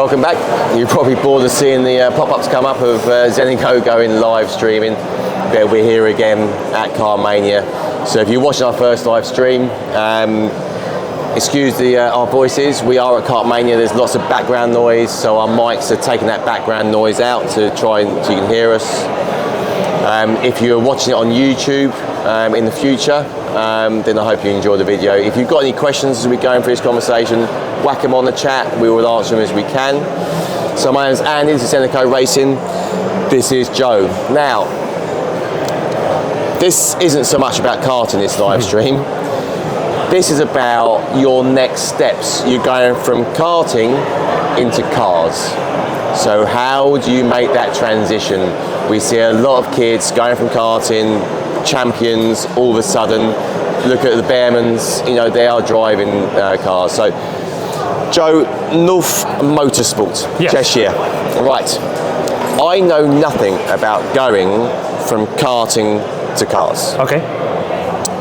welcome back. You're probably bored of seeing the pop-ups come up of Zenico going live streaming. But we're here again at Kartmania. So if you're watching our first live stream, excuse our voices. We are at Kartmania. There's lots of background noise, so our mics are taking that background noise out to try and so you can hear us. If you're watching it on YouTube in the future, then I hope you enjoy the video. If you've got any questions as we're going through this conversation, whack them on the chat. We will answer them as we can. So my name's Andy, this is Zenico Racing. This is Joe. Now, this isn't so much about karting, this live stream. This is about your next steps. You're going from karting into cars. So how do you make that transition? We see a lot of kids going from karting, champions, all of a sudden, look at the Bearmans, you know, they are driving cars. So, Joe, North Motorsport, yes. Cheshire. Right, I know nothing about going from karting to cars. Okay.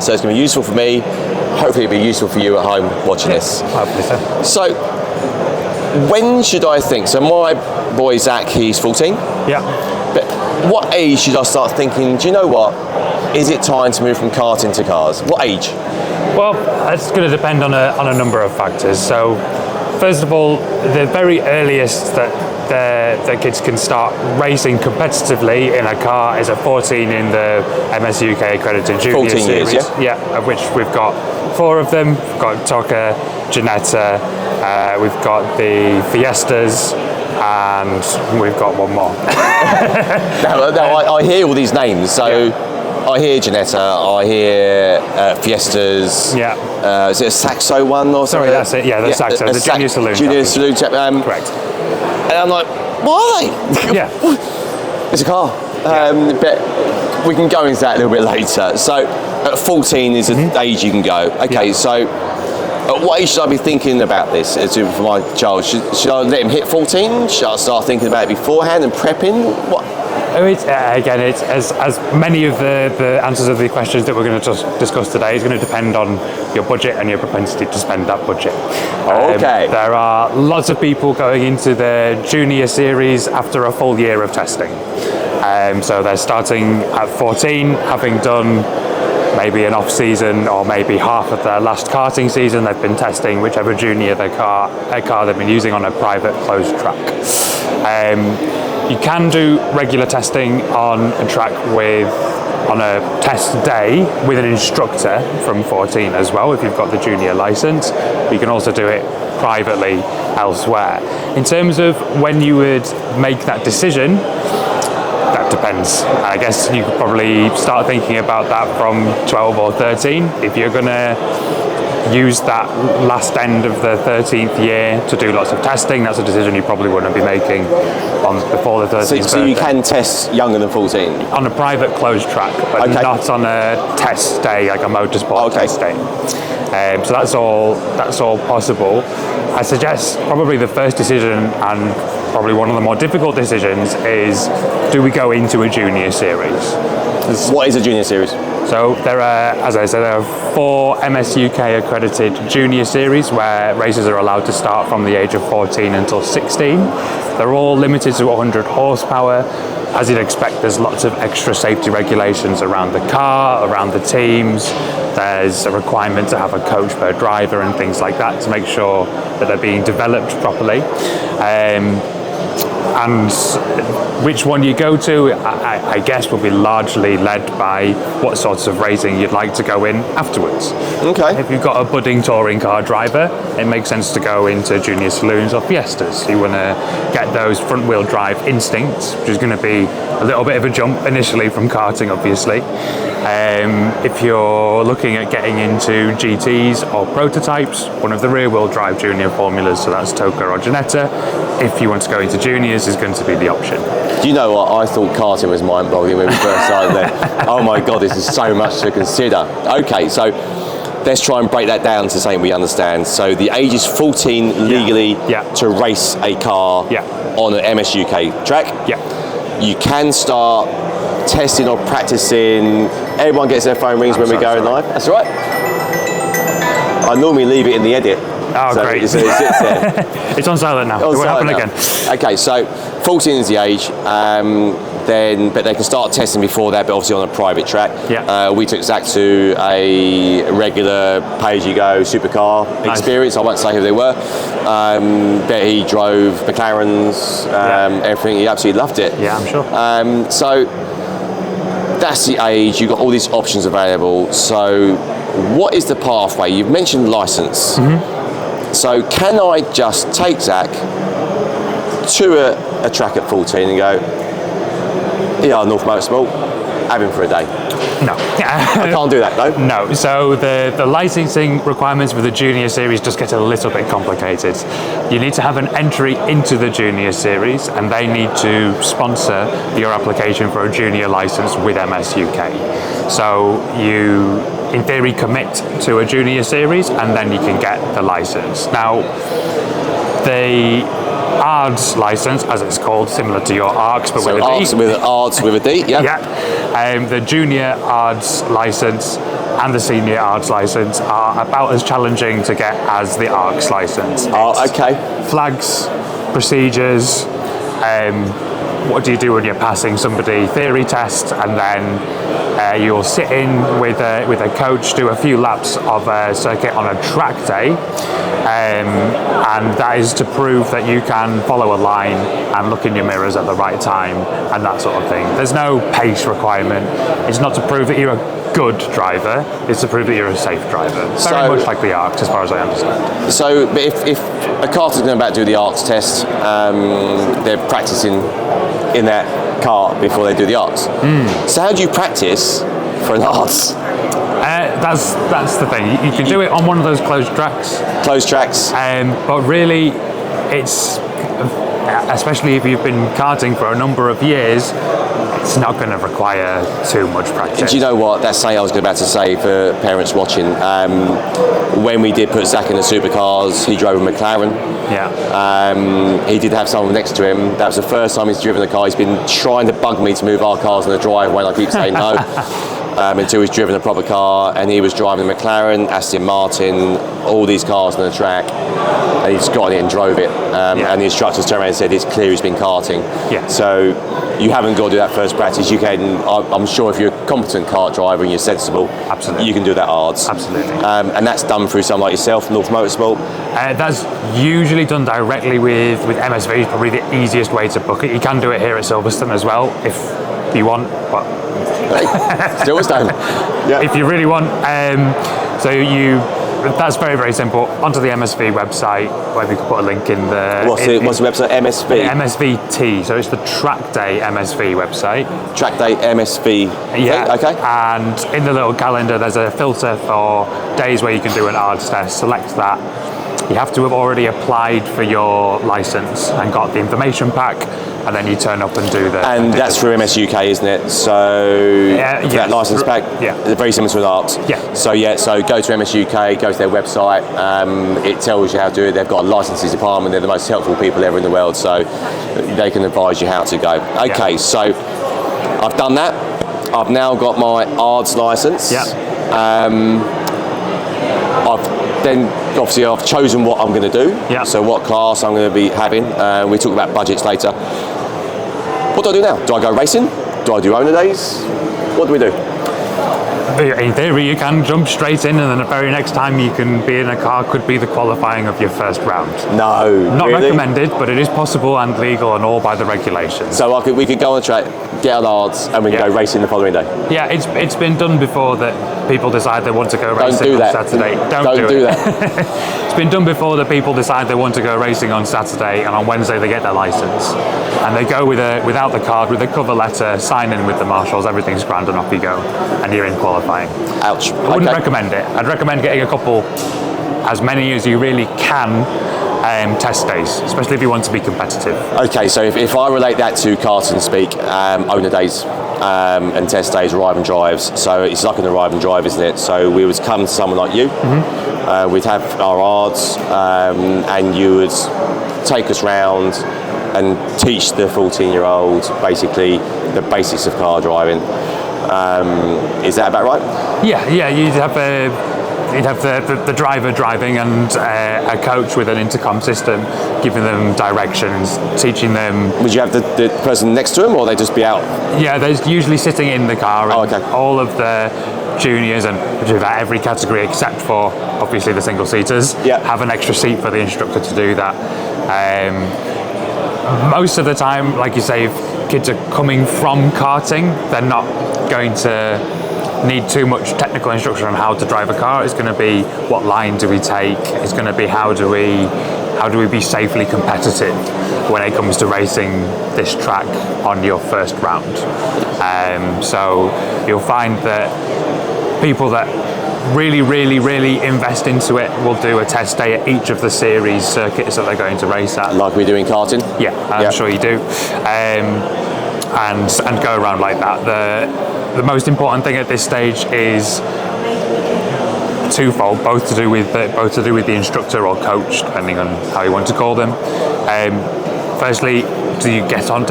So it's going to be useful for me. Hopefully it'll be useful for you at home watching this. Hopefully so. So, when should I think? So my boy Zach, he's 14. Yeah. But what age should I start thinking, do you know what? Is it time to move from karting to cars? What age? Well, it's going to depend on a number of factors. So, first of all, the very earliest that the kids can start racing competitively in a car is at 14 in the MS UK accredited junior 14 series. years, yeah? Of which we've got 4 of them. We've got Tucker, Janetta, we've got the Fiestas, and we've got one more. I hear all these names, so yeah. I hear Janetta, I hear Fiestas. Yeah. Is it a Saxo one or something? Sorry, that's it. Yeah, the Saxo, the Junior Saloon. Junior Saloon. Correct. And I'm like, what are they? Yeah. It's a car. But we can go into that a little bit later. So at 14 is the age you can go. Okay, so at what age should I be thinking about this for my child? Should I let him hit 14? Should I start thinking about it beforehand and prepping? What? It's as many of the answers of the questions that we're going to discuss today is going to depend on your budget and your propensity to spend that budget. Okay. There are lots of people going into the junior series after a full year of testing. So they're starting at 14, having done maybe an off season or maybe half of their last karting season. They've been testing whichever junior car they've been using on a private closed track. You can do regular testing on a track on a test day with an instructor from 14 as well, if you've got the junior license. You can also do it privately elsewhere. In terms of when you would make that decision, that depends. I guess you could probably start thinking about that from 12 or 13. If you're going to use that last end of the 13th year to do lots of testing, that's a decision you probably wouldn't be making before the 13th So you can test younger than 14? On a private closed track, but not on a test day, like a motorsport test day. So that's all possible. I suggest probably the first decision, and probably one of the more difficult decisions, is do we go into a junior series? What is a junior series? So there are, as I said, there are 4 MS UK accredited junior series where racers are allowed to start from the age of 14 until 16. They're all limited to 100 horsepower. As you'd expect, there's lots of extra safety regulations around the car, around the teams. There's a requirement to have a coach per driver and things like that to make sure that they're being developed properly. And which one you go to, I guess, will be largely led by what sorts of racing you'd like to go in afterwards. Okay. If you've got a budding touring car driver, it makes sense to go into junior saloons or Fiestas. You want to get those front-wheel drive instincts, which is going to be a little bit of a jump initially from karting, obviously. If you're looking at getting into GTs or prototypes, one of the rear-wheel drive junior formulas, so that's Toka or Janetta. If you want to go into juniors, is going to be the option. Do you know what? I thought karting was mind-boggling when we first started there. Oh my God, this is so much to consider. Okay, so let's try and break that down to something we understand. So the age is 14 legally to race a car on an MS UK track. You can start testing or practicing. Everyone gets their phone rings when we go live. That's right. I normally leave it in the edit Oh, so great. It sits there. It's on silent now. It won't happen again. Okay, so 14 is the age. But they can start testing before that, but obviously on a private track. Yeah. We took Zach to a regular pay-as-you-go supercar experience. I won't say who they were, but he drove McLarens, everything. He absolutely loved it. Yeah, I'm sure. So that's the age. You've got all these options available. So what is the pathway? You've mentioned license. So can I just take Zach to a track at 14 and go, North Motorsport, have him for a day? No. I can't do that, though. No. So the licensing requirements for the junior series just get a little bit complicated. You need to have an entry into the junior series, and they need to sponsor your application for a junior license with MS UK. So you, in theory, commit to a junior series, and then you can get the license. Now, the ARDS license, as it's called, similar to your ARCs, but with a D. ARDS with a D, yeah. Yeah. The junior ARDS license and the senior ARDS license are about as challenging to get as the ARCs license. Oh, okay. Flags, procedures, what do you do when you're passing somebody theory test, and then you'll sit in with a coach, do a few laps of a circuit on a track day, and that is to prove that you can follow a line and look in your mirrors at the right time and that sort of thing. There's no pace requirement. It's not to prove that you're a good driver, it's to prove that you're a safe driver. Very much like the ARCs, as far as I understand. So but if a kart is going about to do the ARCs test, they're practicing in that kart before they do the ARCs. So how do you practice for an ARCs? That's the thing. You can do it on one of those closed tracks. But really, it's, especially if you've been karting for a number of years, it's not going to require too much practice. Do you know what? That's something I was about to say for parents watching. When we did put Zach in the supercars, he drove a McLaren. Yeah. He did have someone next to him. That was the first time he's driven the car. He's been trying to bug me to move our cars in the driveway, and I keep saying no. Until he's driven a proper car, and he was driving the McLaren, Aston Martin, all these cars on the track, and he just got in it and drove it. And the instructors turned around and said, it's clear he's been karting. Yeah. So you haven't got to do that first practice. You can, I'm sure if you're a competent kart driver and you're sensible, absolutely, you can do that ARDS. Absolutely. And that's done through someone like yourself, North Motorsport. That's usually done directly with MSV. Is probably the easiest way to book it. You can do it here at Silverstone as well if you want, but Silverstone. Yeah. If you really want, that's very, very simple. Onto the MSV website, where we can put a link in the. What's the website? MSV. MSVT. So it's the Track Day MSV website. Track Day MSV. Yeah. Okay. And in the little calendar, there's a filter for days where you can do an ARDS test. Select that. You have to have already applied for your license and got the information pack, and then you turn up and do the. And that's through MS UK, isn't it? So that license pack, it's very similar to an ARCs. Yeah. So go to MS UK, go to their website. It tells you how to do it. They've got a licenses department. They're the most helpful people ever in the world, so they can advise you how to go. Okay, so I've done that. I've now got my ARDS license. Yeah. Obviously I've chosen what I'm going to do. Yeah. So what class I'm going to be having. We talk about budgets later. What do I do now? Do I go racing? Do I do owner days? What do we do? In theory, you can jump straight in, and then the very next time you can be in a car could be the qualifying of your first round. No, not really? recommended, but it is possible and legal and all by the regulations. So we could go on the track, get on ARDS, and we can go racing the following day. Yeah, it's been done before that people decide they want to go racing on Saturday. Don't do that. It's been done before that people decide they want to go racing on Saturday, and on Wednesday they get their license, and they go without the card, with a cover letter, sign in with the marshals, everything's grand, and off you go, and you're in qualifying. Ouch. I wouldn't recommend it. I'd recommend getting a couple, as many as you really can, test days, especially if you want to be competitive. Okay, so if I relate that to karting speak, owner days and test days, arrive and drives. So it's like an arrive and drive, isn't it? So we would come to someone like you, we'd have our ARDS, and you would take us round and teach the 14-year-old basically the basics of car driving. Is that about right? Yeah, you'd have you'd have the driver driving and a coach with an intercom system giving them directions, teaching them. Would you have the person next to them, or they just be out? Yeah, they're usually sitting in the car. And okay. all of the juniors and every category except for obviously the single seaters have an extra seat for the instructor to do that. Most of the time, like you say, if kids are coming from karting, they're not going to need too much technical instruction on how to drive a car. It's going to be what line do we take. It's going to be how do we be safely competitive when it comes to racing this track on your first round. So you'll find that people that really invest into it will do a test day at each of the series circuits that they're going to race at. Like we do in karting? Yeah, I'm sure you do. And go around like that. The most important thing at this stage is twofold, both to do with the instructor or coach, depending on how you want to call them. Firstly, do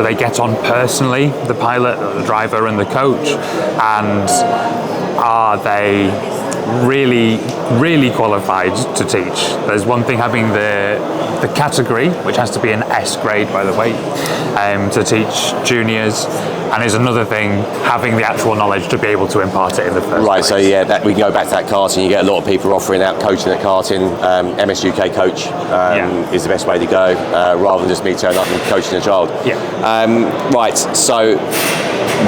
they get on personally, the pilot, the driver and the coach, and are they really qualified to teach? There's one thing having the category, which has to be an S grade, by the way, to teach juniors, and there's another thing having the actual knowledge to be able to impart it in the first place. So that we can go back to that karting. You get a lot of people offering out coaching at karting. MS UK coach is the best way to go, rather than just me turning up and coaching a child. Right, so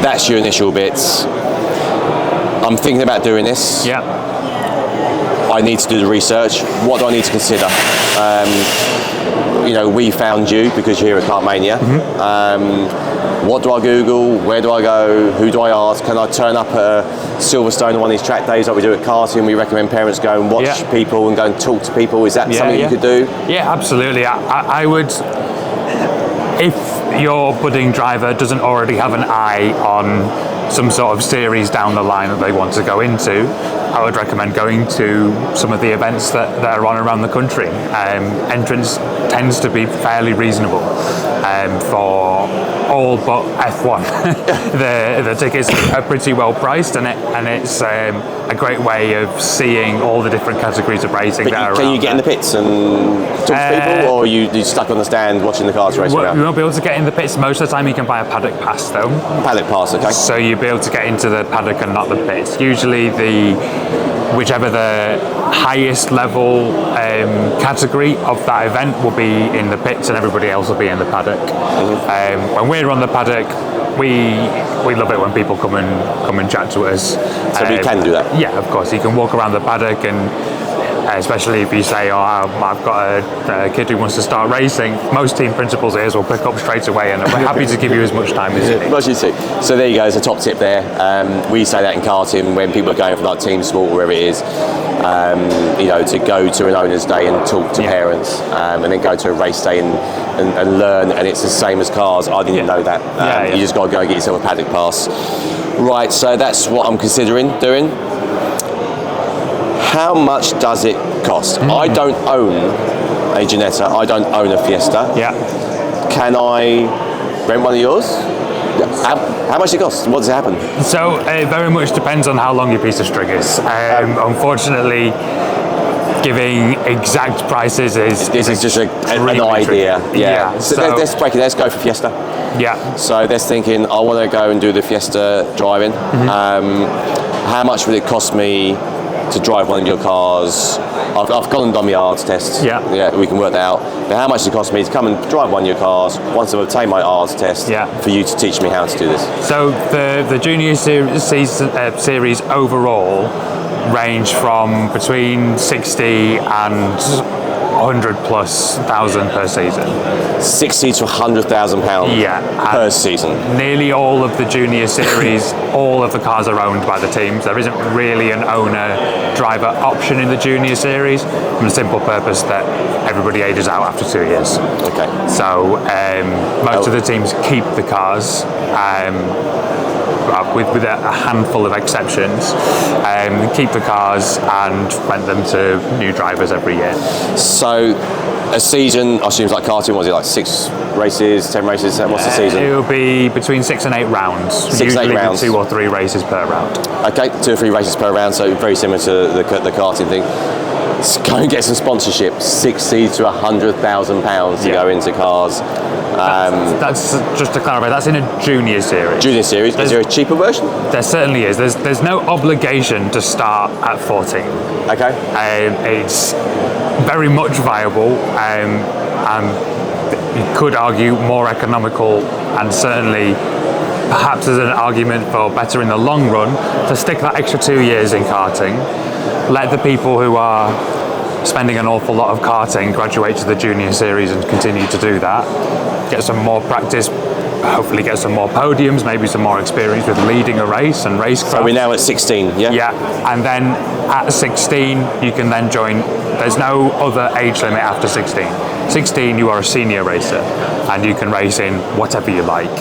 that's your initial bits. I'm thinking about doing this. I need to do the research. What do I need to consider? We found you because you're here at Kartmania. What do I Google? Where do I go? Who do I ask? Can I turn up at Silverstone on one of these track days like we do at karting? We recommend parents go and watch people and go and talk to people. Is that something you could do? Yeah, absolutely. I would, if your budding driver doesn't already have an eye on some sort of series down the line that they want to go into, I would recommend going to some of the events that are on around the country. Entrance tends to be fairly reasonable for all but F1. the tickets are pretty well priced, and it's a great way of seeing all the different categories of racing that are around. Can you get in the pits and talk to people, or are you stuck on the stand watching the cars racing around? You won't be able to get in the pits. Most of the time you can buy a paddock pass though. Paddock pass, okay. So you'll be able to get into the paddock and not the pits. Usually whichever the highest level category of that event will be in the pits, and everybody else will be in the paddock. When we're on the paddock, we love it when people come and chat to us. So we can do that? Yeah, of course. You can walk around the paddock, and especially if you say, I've got a kid who wants to start racing, most team principals ears will pick up straight away, and we're happy to give you as much time as you need. Much you see. So there you go, there's a top tip there. We say that in karting when people are going for like team sport, wherever it is, to go to an owner's day and talk to parents, and then go to a race day and learn, and it's the same as cars. I didn't know that. You just got to go and get yourself a paddock pass. Right, so that's what I'm considering doing. How much does it cost? I don't own a Ginetta. I don't own a Fiesta. Can I rent one of yours? How much does it cost? What does it happen? So it very much depends on how long your piece of string is. Unfortunately, giving exact prices is just an idea. So let's break it. Let's go for Fiesta. So they're thinking, I want to go and do the Fiesta driving. How much would it cost me to drive one of your cars? I've gone and done my ARDS tests. We can work that out. But how much does it cost me to come and drive one of your cars once I've obtained my ARDS test for you to teach me how to do this? So the junior series overall range from between 60 and 100,000+ per season. 60 to 100,000 pounds per season. Nearly all of the junior series, all of the cars are owned by the teams. There isn't really an owner-driver option in the junior series, from the simple purpose that everybody ages out after 2 years. Okay. So most of the teams keep the cars. with a handful of exceptions, keep the cars and rent them to new drivers every year. So a season, I assume, it's like karting. Was it like 6 races, 10 races? What's the season? It will be between 6 and 8 rounds. 6 and 8 rounds. 2 or 3 races per round. Okay, 2 or 3 races per round, so very similar to the karting thing. So go and get some sponsorship, 60 to £100,000 to go into cars. That's just to clarify. That's in a junior series. Junior series. Is there a cheaper version? There certainly is. There's no obligation to start at 14. Okay. It's very much viable, and you could argue more economical, and certainly perhaps there's an argument for better in the long run to stick that extra 2 years in karting. Let the people who are spending an awful lot of karting graduate to the junior series and continue to do that. Get some more practice, hopefully get some more podiums, maybe some more experience with leading a race and racecraft. So we're now at 16, yeah? Yeah, and then at 16 you can then join. There's no other age limit after 16. 16 you are a senior racer and you can race in whatever you like.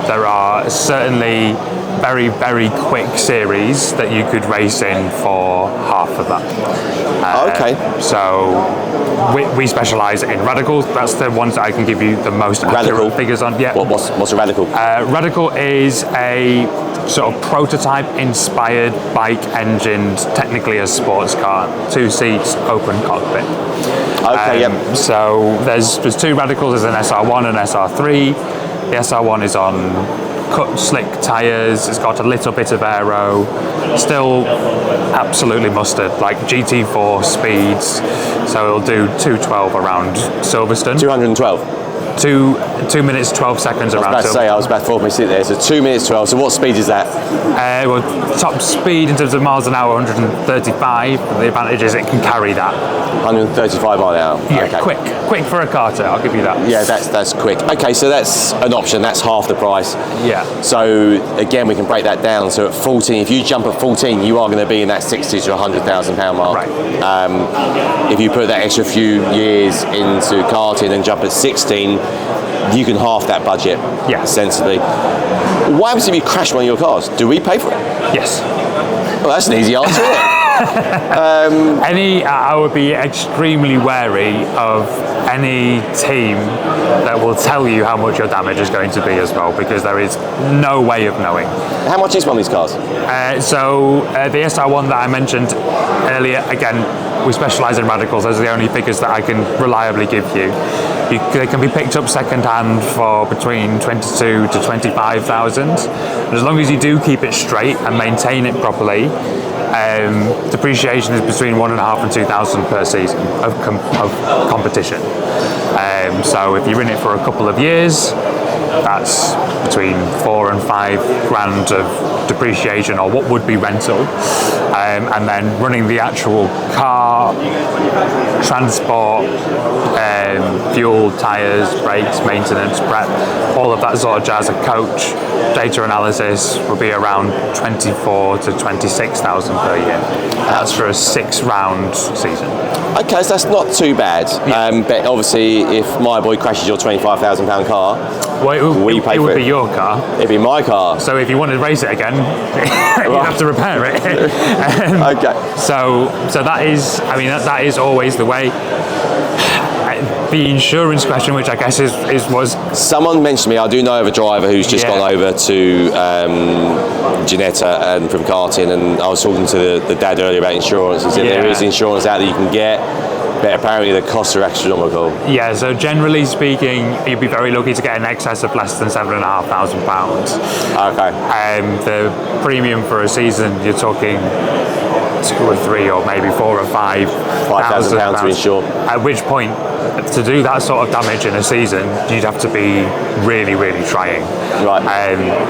There are certainly very, very quick series that you could race in for half of that. Okay. So we specialise in radicals. That's the ones that I can give you the most accurate figures on. Yeah. What's a radical? Radical is a sort of prototype-inspired bike-engined, technically a sports car, 2 seats, open cockpit. Okay. Yep. So there's 2 radicals. There's an SR1 and SR3. The SR1 is on cut slick tyres, it's got a little bit of aero, still absolutely mustard, like GT4 speeds, so it'll do 212 around Silverstone. 212? 2 minutes 12 seconds around Silverstone. I was about to fall sit there, so 2 minutes 12, so what speed is that? Well, top speed in terms of miles an hour, 135, but the advantage is it can carry that. 135 mile an hour? Yeah, okay. Quick for a karter, I'll give you that. Yeah, that's quick. Okay, so that's an option, that's half the price. Yeah. So again, we can break that down. So at 14, if you jump at 14, you are going to be in that 60 to £100,000 mark. Right. If you put that extra few years into karting and jump at 16, you can half that budget, sensibly. What happens if you crash one of your cars? Do we pay for it? Yes. Well, that's an easy answer, isn't it? I would be extremely wary of any team that will tell you how much your damage is going to be as well, because there is no way of knowing. How much is one of these cars? The SR1 that I mentioned earlier, again, we specialise in radicals. Those are the only figures that I can reliably give you. They can be picked up second hand for between 22 to 25,000. And as long as you do keep it straight and maintain it properly, depreciation is between 1,500 and 2,000 per season of competition. So if you're in it for a couple of years, that's between 4 and 5 grand of depreciation, or what would be rental, and then running the actual car, transport, fuel, tyres, brakes, maintenance, prep, all of that sort of jazz, a coach, data analysis will be around 24 to 26,000 per year. That's for a 6-round season. Okay, so that's not too bad. But obviously, if my boy crashes your £25,000 car, it would be your car. It'd be my car. So if you wanted to race it again, you'd have to repair it. Okay. So that is, that is always the way. The insurance question, which I guess was... Someone mentioned to me, I do know of a driver who's just gone over to Ginetta and from karting, and I was talking to the dad earlier about insurance. He said there is insurance out that you can get, but apparently the costs are astronomical. Yeah, so generally speaking, you'd be very lucky to get an excess of less than £7,500. Okay. The premium for a season, you're talking 2 or 3 or maybe 4 or 5 £5,000 to insure. At which point, to do that sort of damage in a season, you'd have to be really, really trying. Right.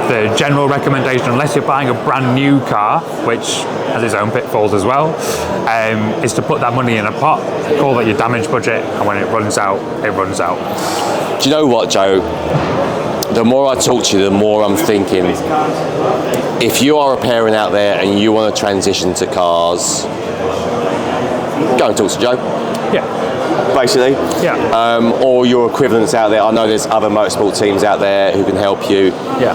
The general recommendation, unless you're buying a brand new car, which has its own pitfalls as well, is to put that money in a pot, call that your damage budget, and when it runs out, it runs out. Do you know what, Joe? The more I talk to you, the more I'm thinking, if you are a parent out there and you want to transition to cars, go and talk to Joe. Yeah. basically. Yeah. Or your equivalents out there. I know there's other motorsport teams out there who can help you. Yeah.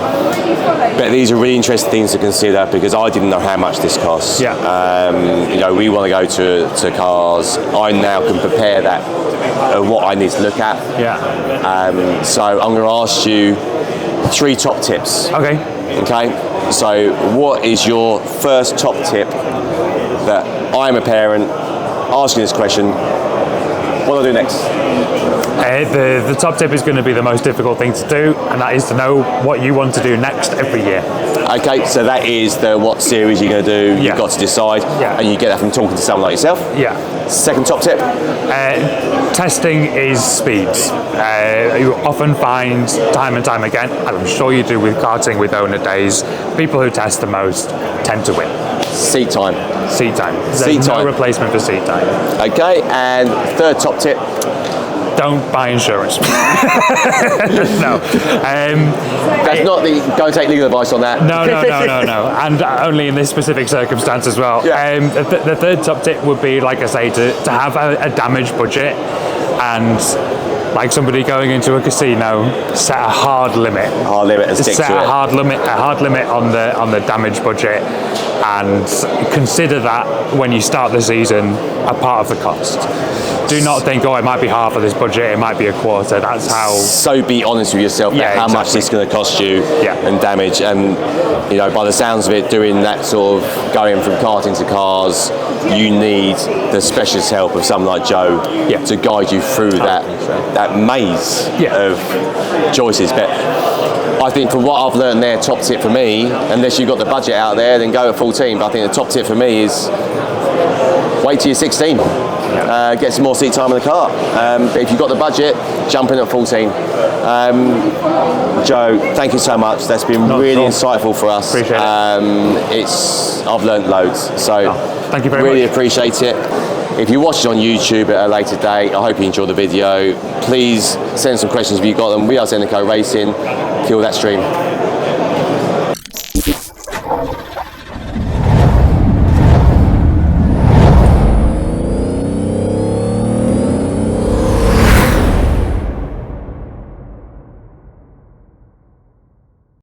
But these are really interesting things to consider because I didn't know how much this costs. Yeah. You know, we want to go to cars. I now can prepare that what I need to look at. Yeah. So I'm going to ask you 3 top tips. Okay. Okay. So what is your first top tip that I'm a parent asking this question? What do I do next? The top tip is going to be the most difficult thing to do, and that is to know what you want to do next every year. Okay, so that is the what series you're going to do. Yeah. You've got to decide, and you get that from talking to someone like yourself. Yeah. Second top tip? Testing is speeds. You often find time and time again, and I'm sure you do with karting with owner days, people who test the most tend to win. Seat time. Seat time. There's Seat time. no replacement for seat time. Okay, and third top tip? Don't buy insurance. No. That's not the. Don't take legal advice on that. No. And only in this specific circumstance as well. Yeah. The third top tip would be, like I say, to have a damage budget, and like somebody going into a casino, set a hard limit. Hard limit and stick set to a it. hard limit on the damage budget, and consider that when you start the season a part of the cost. Do not think, oh, it might be half of this budget, it might be a quarter. That's how. So be honest with yourself about how much this is going to cost you and damage. And you know, by the sounds of it, doing that sort of going from karting to cars, you need the specialist help of someone like Joe to guide you through that maze of choices. But I think from what I've learned there, top tip for me, unless you've got the budget out there, then go at 14. But I think the top tip for me is wait till you're 16. Get some more seat time in the car. But if you've got the budget, jump in at 14. Joe, thank you so much. That's been really insightful for us. Appreciate it. I've learned loads. So thank you very much. Really appreciate it. If you watch it on YouTube at a later date, I hope you enjoyed the video. Please send some questions if you've got them. We are Zenico Racing. Kill that stream.